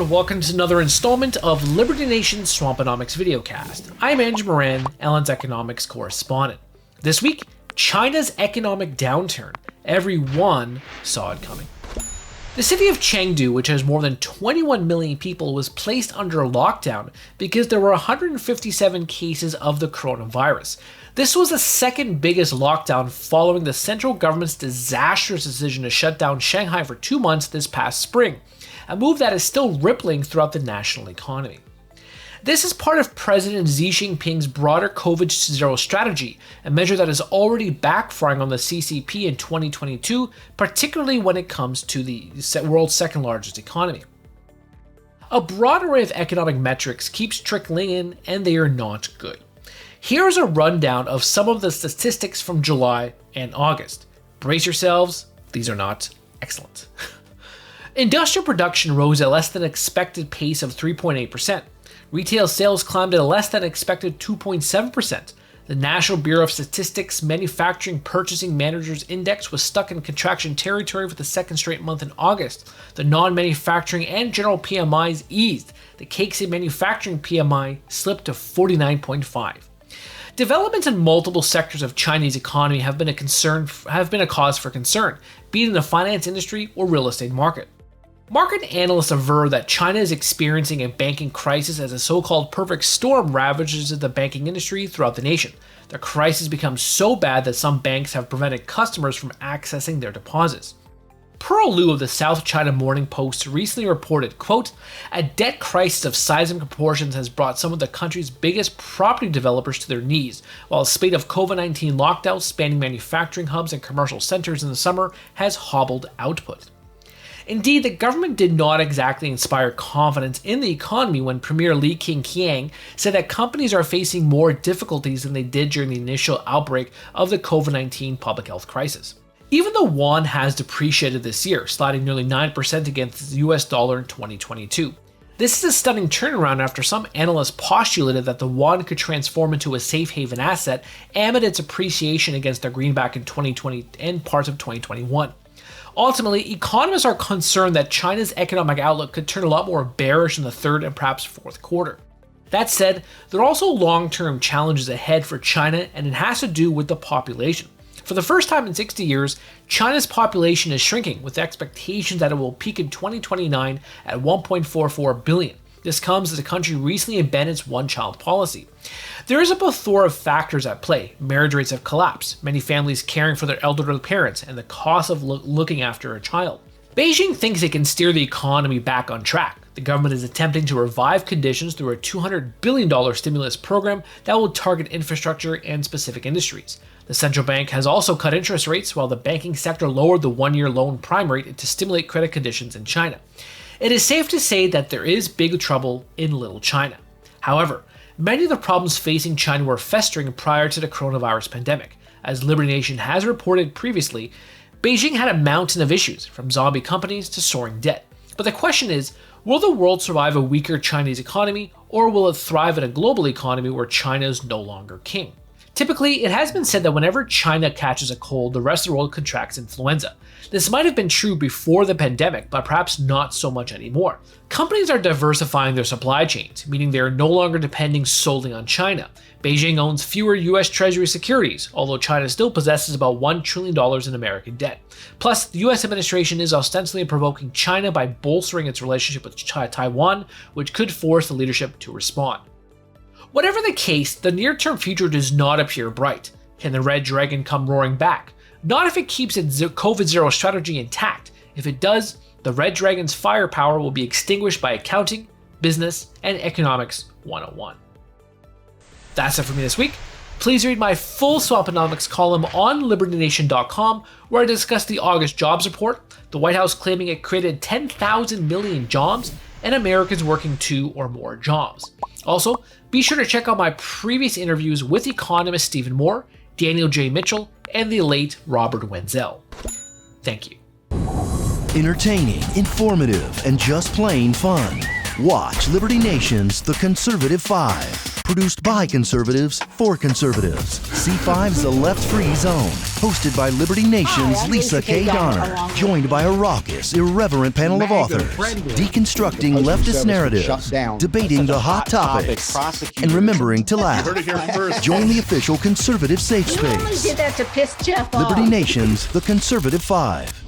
and welcome to another installment of Liberty Nation's Swamponomics videocast. I'm Andrew Moran, Ellen's economics correspondent. This week, China's economic downturn. Everyone saw it coming. The city of Chengdu, which has more than 21 million people, was placed under a lockdown because there were 157 cases of the coronavirus. This was the second biggest lockdown following the central government's disastrous decision to shut down Shanghai for 2 months this past spring, a move that is still rippling throughout the national economy. This is part of President Xi Jinping's broader COVID-0 strategy, a measure that is already backfiring on the CCP in 2022, particularly when it comes to the world's second largest economy. A broad array of economic metrics keeps trickling in, and they are not good. Here's a rundown of some of the statistics from July and August. Brace yourselves, these are not excellent. Industrial production rose at less than expected pace of 3.8%. Retail sales climbed at a less than expected 2.7%. The National Bureau of Statistics Manufacturing Purchasing Managers Index was stuck in contraction territory for the second straight month in August. The non-manufacturing and general PMIs eased. The cakes and manufacturing PMI slipped to 49.5. Developments in multiple sectors of Chinese economy have been a cause for concern, be it in the finance industry or real estate market. Market analysts aver that China is experiencing a banking crisis as a so-called perfect storm ravages the banking industry throughout the nation. The crisis becomes so bad that some banks have prevented customers from accessing their deposits. Pearl Liu of the South China Morning Post recently reported, quote, "A debt crisis of size and proportions has brought some of the country's biggest property developers to their knees, while a spate of COVID-19 lockdowns spanning manufacturing hubs and commercial centers in the summer has hobbled output." Indeed, the government did not exactly inspire confidence in the economy when Premier Li Keqiang said that companies are facing more difficulties than they did during the initial outbreak of the COVID-19 public health crisis. Even the yuan has depreciated this year, sliding nearly 9% against the US dollar in 2022. This is a stunning turnaround after some analysts postulated that the yuan could transform into a safe haven asset amid its appreciation against the greenback in 2020 and parts of 2021. Ultimately, economists are concerned that China's economic outlook could turn a lot more bearish in the third and perhaps fourth quarter. That said, there are also long-term challenges ahead for China, and it has to do with the population. For the first time in 60 years, China's population is shrinking, with expectations that it will peak in 2029 at 1.44 billion. This comes as the country recently abandoned its one-child policy. There is a plethora of factors at play. Marriage rates have collapsed, many families caring for their elderly parents, and the cost of looking after a child. Beijing thinks it can steer the economy back on track. The government is attempting to revive conditions through a $200 billion stimulus program that will target infrastructure and specific industries. The central bank has also cut interest rates, while the banking sector lowered the one-year loan prime rate to stimulate credit conditions in China. It is safe to say that there is big trouble in Little China. However, many of the problems facing China were festering prior to the coronavirus pandemic. As Liberty Nation has reported previously, Beijing had a mountain of issues, from zombie companies to soaring debt. But the question is, will the world survive a weaker Chinese economy, or will it thrive in a global economy where China is no longer king? Typically, it has been said that whenever China catches a cold, the rest of the world contracts influenza. This might have been true before the pandemic, but perhaps not so much anymore. Companies are diversifying their supply chains, meaning they are no longer depending solely on China. Beijing owns fewer US Treasury securities, although China still possesses about $1 trillion in American debt. Plus, the US administration is ostensibly provoking China by bolstering its relationship with Taiwan, which could force the leadership to respond. Whatever the case, the near-term future does not appear bright. Can the Red Dragon come roaring back? Not if it keeps its COVID-0 strategy intact. If it does, the Red Dragon's firepower will be extinguished by accounting, business, and economics 101. That's it for me this week. Please read my full Swamponomics column on LibertyNation.com, where I discuss the August jobs report, the White House claiming it created 10,000 million jobs, and Americans working 2 or more jobs. Also, be sure to check out my previous interviews with economist Stephen Moore, Daniel J. Mitchell, and the late Robert Wenzel. Thank you. Entertaining, informative, and just plain fun. Watch Liberty Nation's The Conservative 5. produced by conservatives for conservatives. C5's The Left Free Zone, hosted by Liberty Nation's Lisa K. Donner, joined by a raucous, irreverent panel of authors, deconstructing leftist narratives, debating the hot topics, and remembering to laugh. Join the official conservative safe You only space. did that to piss Jeff off. Liberty Nation's The Conservative 5.